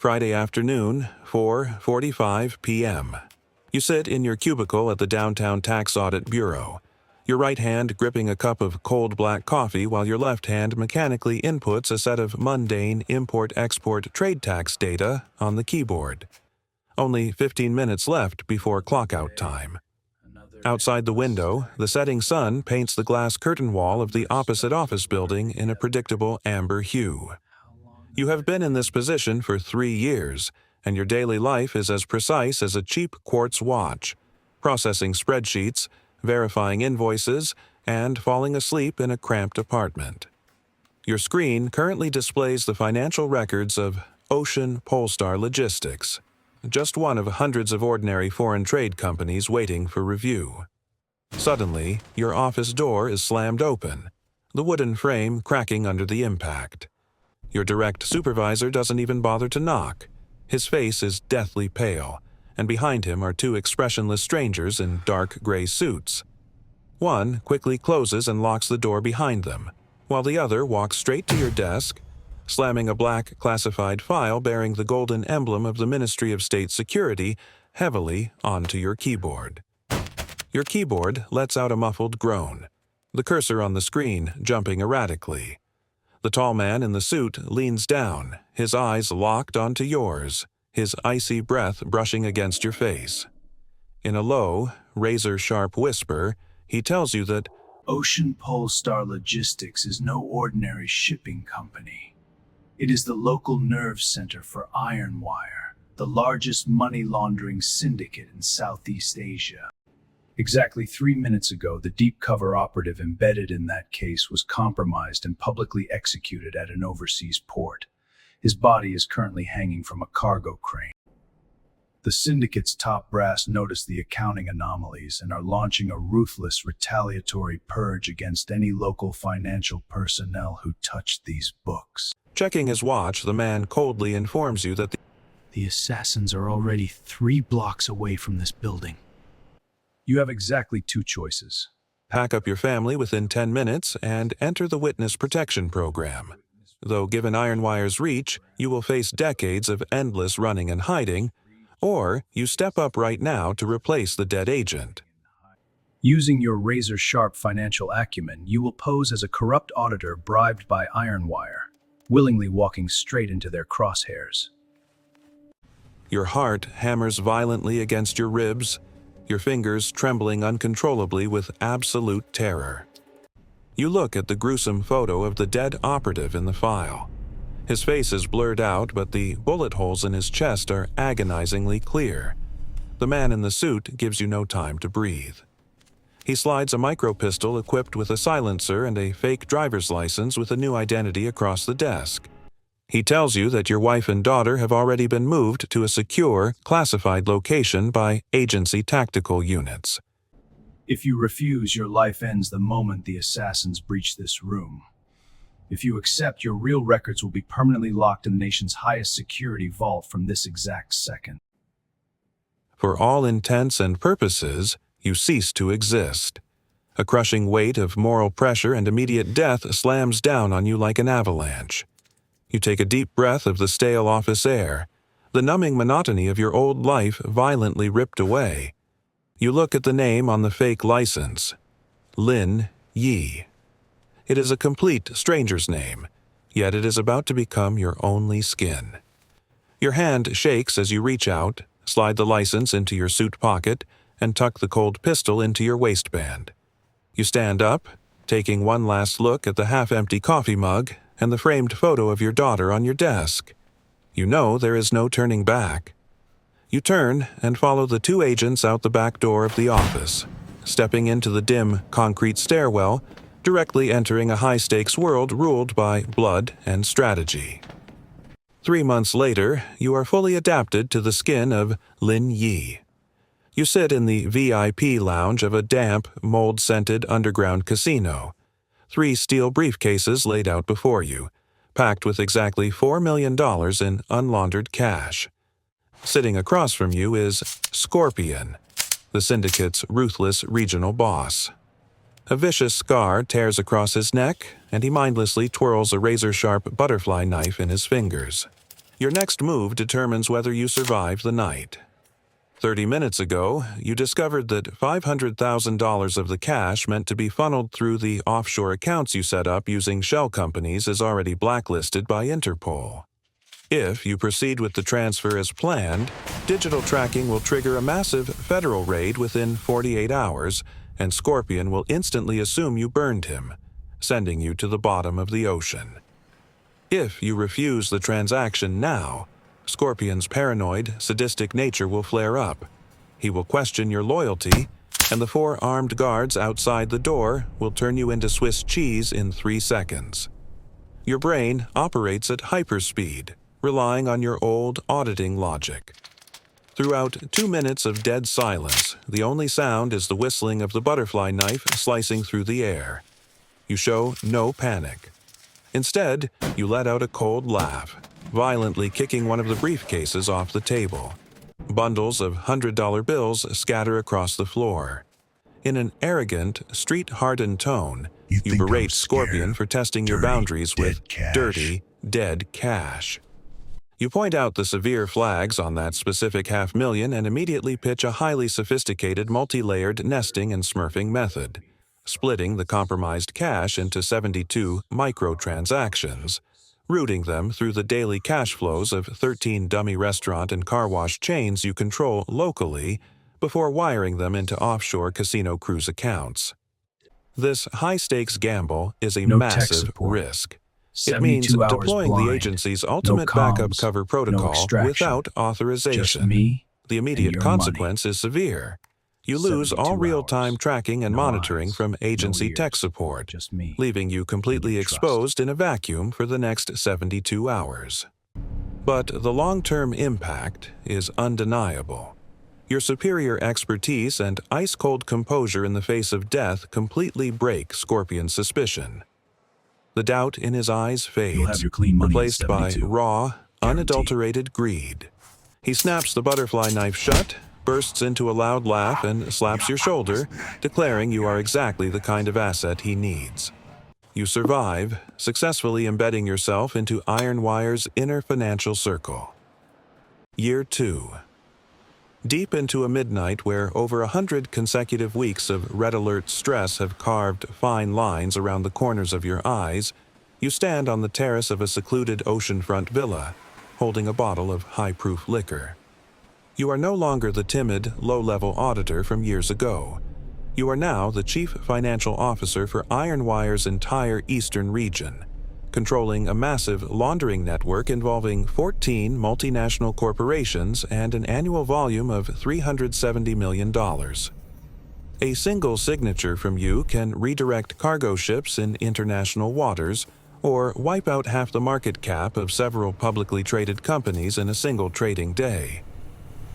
Friday afternoon, 4:45 p.m. You sit in your cubicle at the Downtown Tax Audit Bureau, your right hand gripping a cup of cold black coffee while your left hand mechanically inputs a set of mundane import-export trade tax data on the keyboard. Only 15 minutes left before clock-out time. Outside the window, the setting sun paints the glass curtain wall of the opposite office building in a predictable amber hue. You have been in this position for 3 years, and your daily life is as precise as a cheap quartz watch, processing spreadsheets, verifying invoices, and falling asleep in a cramped apartment. Your screen currently displays the financial records of Ocean Polestar Logistics, just one of hundreds of ordinary foreign trade companies waiting for review. Suddenly, your office door is slammed open, the wooden frame cracking under the impact. Your direct supervisor doesn't even bother to knock. His face is deathly pale, and behind him are two expressionless strangers in dark gray suits. One quickly closes and locks the door behind them, while the other walks straight to your desk, slamming a black classified file bearing the golden emblem of the Ministry of State Security heavily onto your keyboard. Your keyboard lets out a muffled groan, the cursor on the screen jumping erratically. The tall man in the suit leans down, his eyes locked onto yours, his icy breath brushing against your face. In a low, razor-sharp whisper, he tells you that Ocean Polestar Logistics is no ordinary shipping company. It is the local nerve center for iron wire, the largest money laundering syndicate in Southeast Asia. Exactly 3 minutes ago, the deep cover operative embedded in that case was compromised and publicly executed at an overseas port. His body is currently hanging from a cargo crane. The syndicate's top brass noticed the accounting anomalies and are launching a ruthless retaliatory purge against any local financial personnel who touched these books. Checking his watch, the man coldly informs you that the assassins are already 3 blocks away from this building. You have exactly 2 choices. Pack up your family within 10 minutes and enter the witness protection program. Though given Ironwire's reach, you will face decades of endless running and hiding, or you step up right now to replace the dead agent. Using your razor-sharp financial acumen, you will pose as a corrupt auditor bribed by Ironwire, willingly walking straight into their crosshairs. Your heart hammers violently against your ribs, your fingers trembling uncontrollably with absolute terror. You look at the gruesome photo of the dead operative in the file. His face is blurred out, but the bullet holes in his chest are agonizingly clear. The man in the suit gives you no time to breathe. He slides a micro-pistol equipped with a silencer and a fake driver's license with a new identity across the desk. He tells you that your wife and daughter have already been moved to a secure, classified location by agency tactical units. If you refuse, your life ends the moment the assassins breach this room. If you accept, your real records will be permanently locked in the nation's highest security vault from this exact second. For all intents and purposes, you cease to exist. A crushing weight of moral pressure and immediate death slams down on you like an avalanche. You take a deep breath of the stale office air, the numbing monotony of your old life violently ripped away. You look at the name on the fake license, Lin Yi. It is a complete stranger's name, yet it is about to become your only skin. Your hand shakes as you reach out, slide the license into your suit pocket, and tuck the cold pistol into your waistband. You stand up, taking one last look at the half-empty coffee mug and the framed photo of your daughter on your desk. You know there is no turning back. You turn and follow the 2 agents out the back door of the office, stepping into the dim concrete stairwell, directly entering a high-stakes world ruled by blood and strategy. 3 months later, you are fully adapted to the skin of Lin Yi. You sit in the VIP lounge of a damp, mold-scented underground casino. 3 steel briefcases laid out before you, packed with exactly $4 million in unlaundered cash. Sitting across from you is Scorpion, the syndicate's ruthless regional boss. A vicious scar tears across his neck, and he mindlessly twirls a razor-sharp butterfly knife in his fingers. Your next move determines whether you survive the night. 30 minutes ago, you discovered that $500,000 of the cash meant to be funneled through the offshore accounts you set up using shell companies is already blacklisted by Interpol. If you proceed with the transfer as planned, digital tracking will trigger a massive federal raid within 48 hours, and Scorpion will instantly assume you burned him, sending you to the bottom of the ocean. If you refuse the transaction now, Scorpion's paranoid, sadistic nature will flare up. He will question your loyalty, and the 4 armed guards outside the door will turn you into Swiss cheese in 3 seconds. Your brain operates at hyperspeed, relying on your old auditing logic. Throughout 2 minutes of dead silence, the only sound is the whistling of the butterfly knife slicing through the air. You show no panic. Instead, you let out a cold laugh, violently kicking one of the briefcases off the table. Bundles of $100 bills scatter across the floor. In an arrogant, street-hardened tone, you berate Scorpion for testing your boundaries with dirty, dead cash. You point out the severe flags on that specific $500,000 and immediately pitch a highly sophisticated multi-layered nesting and smurfing method, splitting the compromised cash into 72 microtransactions, routing them through the daily cash flows of 13 dummy restaurant and car wash chains you control locally before wiring them into offshore casino cruise accounts. This high-stakes gamble is a massive risk. It means deploying the agency's ultimate backup cover protocol without authorization. The immediate consequence is severe. You lose all real-time tracking and monitoring from agency tech support, leaving you completely exposed in a vacuum for the next 72 hours. But the long-term impact is undeniable. Your superior expertise and ice-cold composure in the face of death completely break Scorpion's suspicion. The doubt in his eyes fades, replaced by raw, unadulterated greed. He snaps the butterfly knife shut, bursts into a loud laugh, and slaps your shoulder, declaring you are exactly the kind of asset he needs. You survive, successfully embedding yourself into Ironwire's inner financial circle. Year 2. Deep into a midnight where over 100 consecutive weeks of red alert stress have carved fine lines around the corners of your eyes, you stand on the terrace of a secluded oceanfront villa, holding a bottle of high-proof liquor. You are no longer the timid, low-level auditor from years ago. You are now the chief financial officer for Ironwire's entire eastern region, controlling a massive laundering network involving 14 multinational corporations and an annual volume of $370 million. A single signature from you can redirect cargo ships in international waters or wipe out half the market cap of several publicly traded companies in a single trading day.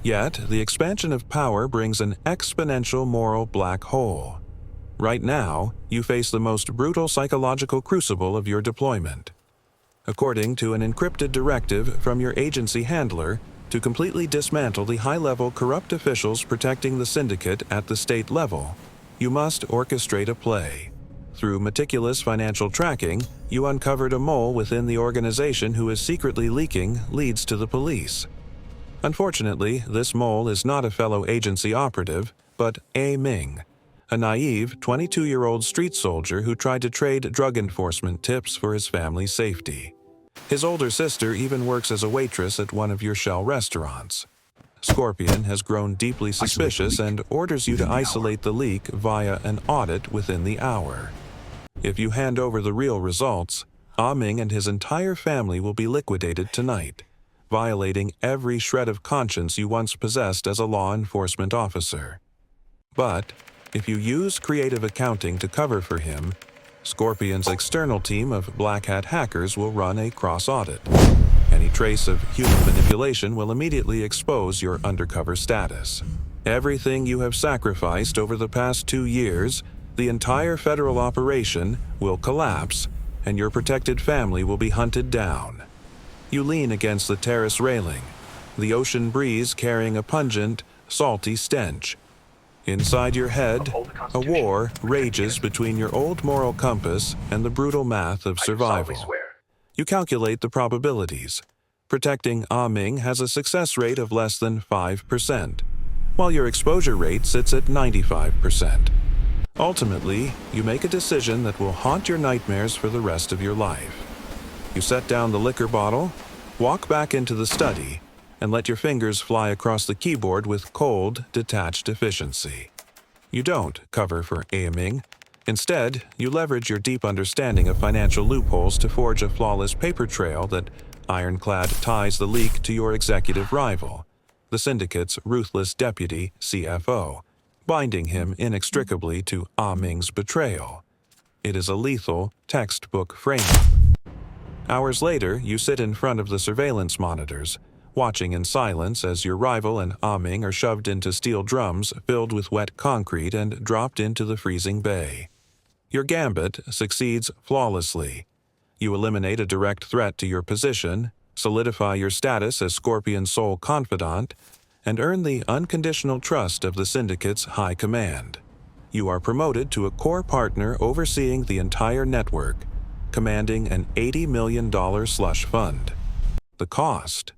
Yet, the expansion of power brings an exponential moral black hole. Right now, you face the most brutal psychological crucible of your deployment. According to an encrypted directive from your agency handler, to completely dismantle the high-level corrupt officials protecting the syndicate at the state level, you must orchestrate a play. Through meticulous financial tracking, you uncovered a mole within the organization who is secretly leaking leads to the police. Unfortunately, this mole is not a fellow agency operative, but A. Ming, a naive 22-year-old street soldier who tried to trade drug enforcement tips for his family's safety. His older sister even works as a waitress at one of your Shell restaurants. Scorpion has grown deeply suspicious and orders you to isolate the leak via an audit within the hour. If you hand over the real results, Ah Ming and his entire family will be liquidated tonight, violating every shred of conscience you once possessed as a law enforcement officer. But if you use creative accounting to cover for him, Scorpion's external team of black hat hackers will run a cross-audit. Any trace of human manipulation will immediately expose your undercover status. Everything you have sacrificed over the past 2 years, the entire federal operation, will collapse, and your protected family will be hunted down. You lean against the terrace railing, the ocean breeze carrying a pungent, salty stench. Inside your head, a war rages between your old moral compass and the brutal math of survival. You calculate the probabilities. Protecting Ming has a success rate of less than 5%, while your exposure rate sits at 95%. Ultimately, you make a decision that will haunt your nightmares for the rest of your life. You set down the liquor bottle, walk back into the study, and let your fingers fly across the keyboard with cold, detached efficiency. You don't cover for aiming. Instead, you leverage your deep understanding of financial loopholes to forge a flawless paper trail that ironclad ties the leak to your executive rival, the syndicate's ruthless deputy CFO, binding him inextricably to Ming's betrayal. It is a lethal, textbook frame-up. Hours later, you sit in front of the surveillance monitors, watching in silence as your rival and Ming are shoved into steel drums filled with wet concrete and dropped into the freezing bay. Your gambit succeeds flawlessly. You eliminate a direct threat to your position, solidify your status as Scorpion's sole confidant, and earn the unconditional trust of the syndicate's high command. You are promoted to a core partner overseeing the entire network, commanding an $80 million slush fund. The cost?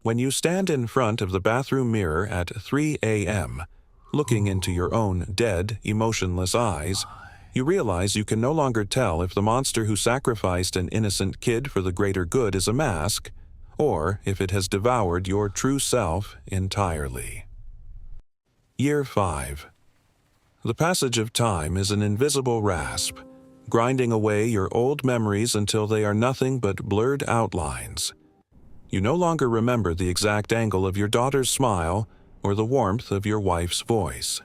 When you stand in front of the bathroom mirror at 3 a.m., looking into your own dead, emotionless eyes, you realize you can no longer tell if the monster who sacrificed an innocent kid for the greater good is a mask, or if it has devoured your true self entirely. Year 5. The passage of time is an invisible rasp, grinding away your old memories until they are nothing but blurred outlines. You no longer remember the exact angle of your daughter's smile or the warmth of your wife's voice.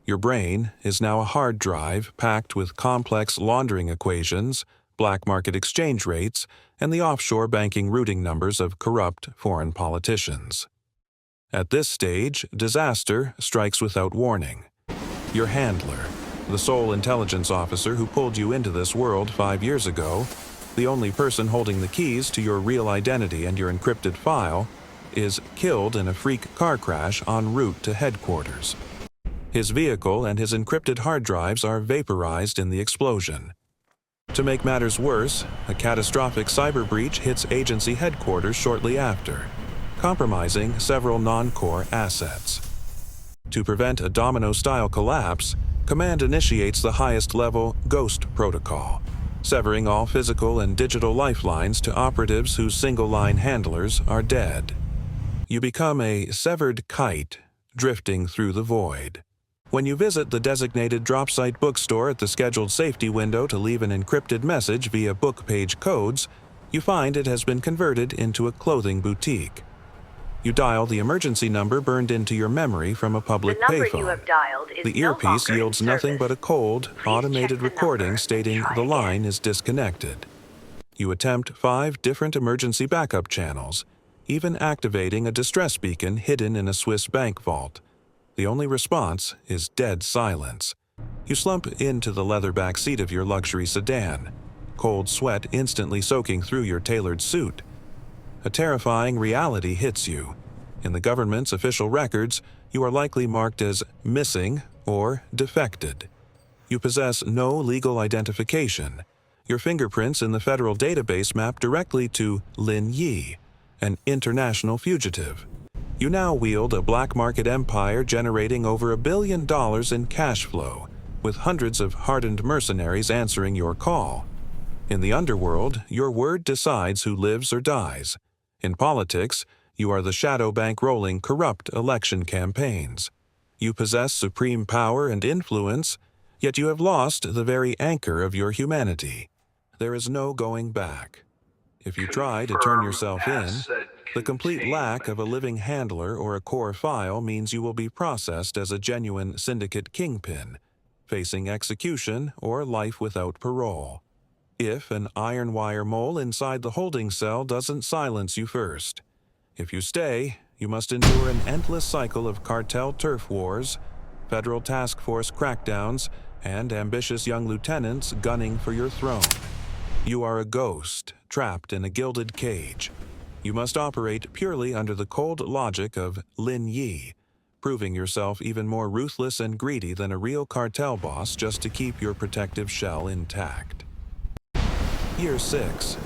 Your brain is now a hard drive packed with complex laundering equations, black market exchange rates, and the offshore banking routing numbers of corrupt foreign politicians. At this stage, disaster strikes without warning. Your handler, the sole intelligence officer who pulled you into this world 5 years ago, the only person holding the keys to your real identity and your encrypted file, is killed in a freak car crash en route to headquarters. His vehicle and his encrypted hard drives are vaporized in the explosion. To make matters worse, a catastrophic cyber breach hits agency headquarters shortly after, compromising several non-core assets. To prevent a domino-style collapse, Command initiates the highest-level Ghost Protocol, severing all physical and digital lifelines to operatives whose single-line handlers are dead. You become a severed kite drifting through the void. When you visit the designated drop site bookstore at the scheduled safety window to leave an encrypted message via book page codes, you find it has been converted into a clothing boutique. You dial the emergency number burned into your memory from a public payphone. The earpiece yields nothing but a cold, automated recording stating the line is disconnected. You attempt 5 different emergency backup channels, even activating a distress beacon hidden in a Swiss bank vault. The only response is dead silence. You slump into the leather back seat of your luxury sedan, cold sweat instantly soaking through your tailored suit. A terrifying reality hits you. In the government's official records, you are likely marked as missing or defected. You possess no legal identification. Your fingerprints in the federal database map directly to Lin Yi, an international fugitive. You now wield a black market empire generating over $1 billion in cash flow, with hundreds of hardened mercenaries answering your call. In the underworld, your word decides who lives or dies. In politics, you are the shadow bankrolling corrupt election campaigns. You possess supreme power and influence, yet you have lost the very anchor of your humanity. There is no going back. If you try to turn yourself in, the complete lack of a living handler or a core file means you will be processed as a genuine syndicate kingpin, facing execution or life without parole. If an iron wire mole inside the holding cell doesn't silence you first. If you stay, you must endure an endless cycle of cartel turf wars, federal task force crackdowns, and ambitious young lieutenants gunning for your throne. You are a ghost, trapped in a gilded cage. You must operate purely under the cold logic of Lin Yi, proving yourself even more ruthless and greedy than a real cartel boss just to keep your protective shell intact. Year 6.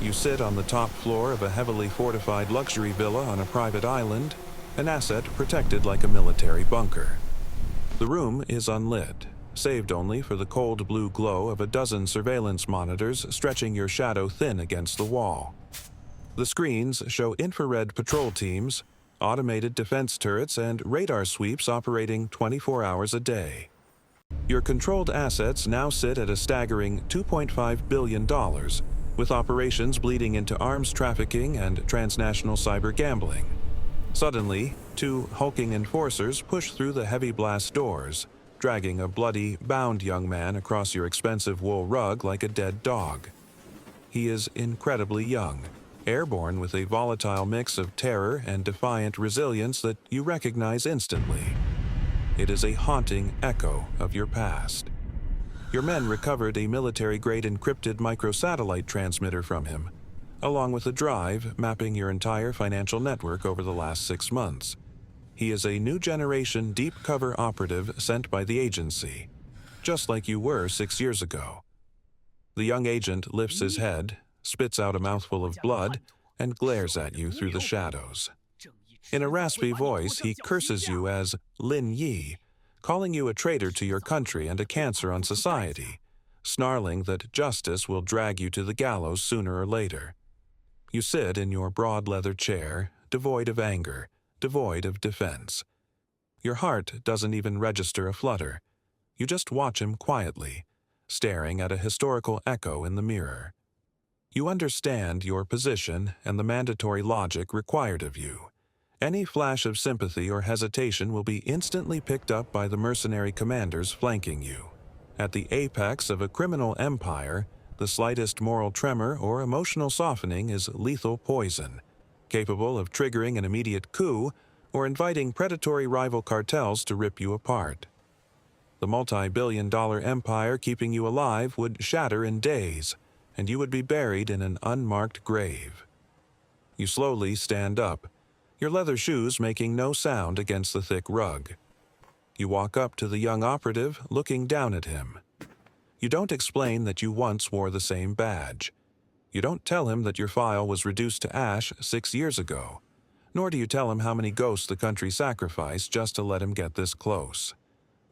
You sit on the top floor of a heavily fortified luxury villa on a private island, an asset protected like a military bunker. The room is unlit, saved only for the cold blue glow of a dozen surveillance monitors stretching your shadow thin against the wall. The screens show infrared patrol teams, automated defense turrets, and radar sweeps operating 24 hours a day. Your controlled assets now sit at a staggering $2.5 billion, with operations bleeding into arms trafficking and transnational cyber gambling. Suddenly, two hulking enforcers push through the heavy blast doors, dragging a bloody, bound young man across your expensive wool rug like a dead dog. He is incredibly young, airborne with a volatile mix of terror and defiant resilience that you recognize instantly. It is a haunting echo of your past. Your men recovered a military-grade encrypted microsatellite transmitter from him, along with a drive mapping your entire financial network over the last 6 months. He is a new generation deep-cover operative sent by the agency, just like you were 6 years ago. The young agent lifts his head, spits out a mouthful of blood, and glares at you through the shadows. In a raspy voice, he curses you as Lin Yi, calling you a traitor to your country and a cancer on society, snarling that justice will drag you to the gallows sooner or later. You sit in your broad leather chair, devoid of anger, devoid of defense. Your heart doesn't even register a flutter. You just watch him quietly, staring at a historical echo in the mirror. You understand your position and the mandatory logic required of you. Any flash of sympathy or hesitation will be instantly picked up by the mercenary commanders flanking you. At the apex of a criminal empire, the slightest moral tremor or emotional softening is lethal poison, capable of triggering an immediate coup or inviting predatory rival cartels to rip you apart. The multi-billion-dollar empire keeping you alive would shatter in days, and you would be buried in an unmarked grave. You slowly stand up, your leather shoes making no sound against the thick rug. You walk up to the young operative, looking down at him. You don't explain that you once wore the same badge. You don't tell him that your file was reduced to ash 6 years ago, nor do you tell him how many ghosts the country sacrificed just to let him get this close.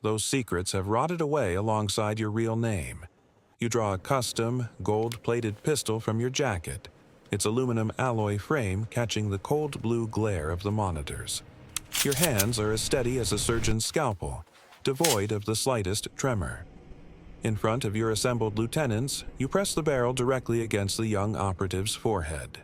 Those secrets have rotted away alongside your real name. You draw a custom, gold-plated pistol from your jacket, its aluminum alloy frame catching the cold blue glare of the monitors. Your hands are as steady as a surgeon's scalpel, devoid of the slightest tremor. In front of your assembled lieutenants, you press the barrel directly against the young operative's forehead.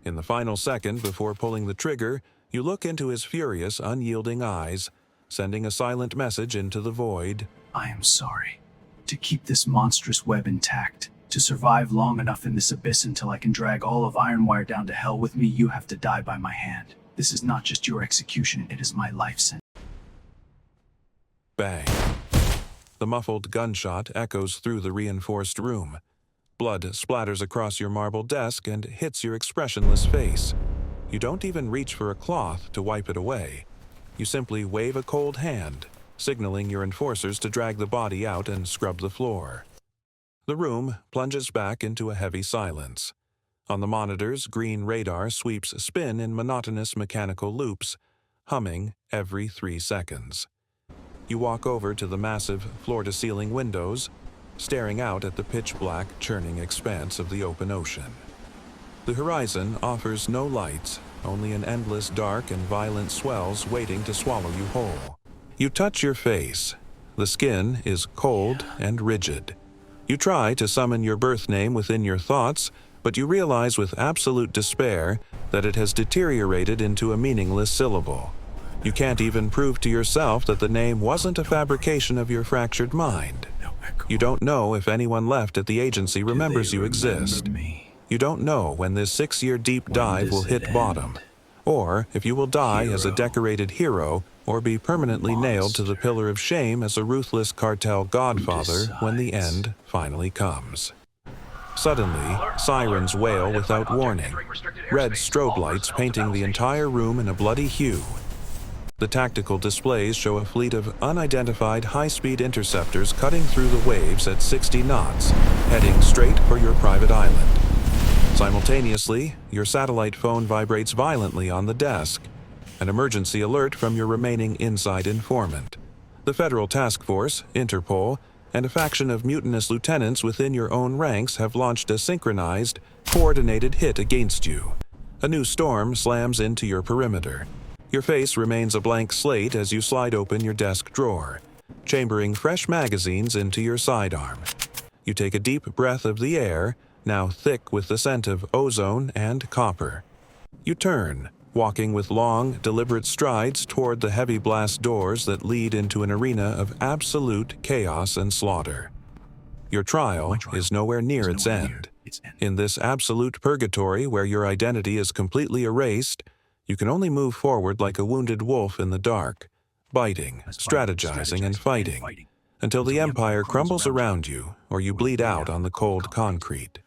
In the final second before pulling the trigger, you look into his furious, unyielding eyes, sending a silent message into the void. I am sorry. To keep this monstrous web intact, to survive long enough in this abyss until I can drag all of Ironwire down to hell with me, you have to die by my hand. This is not just your execution, it is my life sentence. Bang. The muffled gunshot echoes through the reinforced room. Blood splatters across your marble desk and hits your expressionless face. You don't even reach for a cloth to wipe it away. You simply wave a cold hand, signaling your enforcers to drag the body out and scrub the floor. The room plunges back into a heavy silence. On the monitors, green radar sweeps spin in monotonous mechanical loops, humming every 3 seconds. You walk over to the massive floor-to-ceiling windows, staring out at the pitch-black, churning expanse of the open ocean. The horizon offers no lights, only an endless dark and violent swells waiting to swallow you whole. You touch your face. The skin is cold and rigid. You try to summon your birth name within your thoughts, but you realize with absolute despair that it has deteriorated into a meaningless syllable. You can't even prove to yourself that the name wasn't a fabrication of your fractured mind. You don't know if anyone left at the agency remembers you exist. You don't know when this 6-year deep dive will hit bottom, or if you will die as a decorated hero or be permanently nailed to the pillar of shame as a ruthless cartel godfather when the end finally comes. Suddenly, sirens wail without warning, red strobe lights painting the entire room in a bloody hue. The tactical displays show a fleet of unidentified high-speed interceptors cutting through the waves at 60 knots, heading straight for your private island. Simultaneously, your satellite phone vibrates violently on the desk. An emergency alert from your remaining inside informant. The Federal Task Force, Interpol, and a faction of mutinous lieutenants within your own ranks have launched a synchronized, coordinated hit against you. A new storm slams into your perimeter. Your face remains a blank slate as you slide open your desk drawer, chambering fresh magazines into your sidearm. You take a deep breath of the air, now thick with the scent of ozone and copper. You turn, walking with long, deliberate strides toward the heavy blast doors that lead into an arena of absolute chaos and slaughter. Your trial is nowhere near its end. In this absolute purgatory where your identity is completely erased, you can only move forward like a wounded wolf in the dark, biting, strategizing, and fighting, until the Empire crumbles around you or you bleed out on the cold concrete.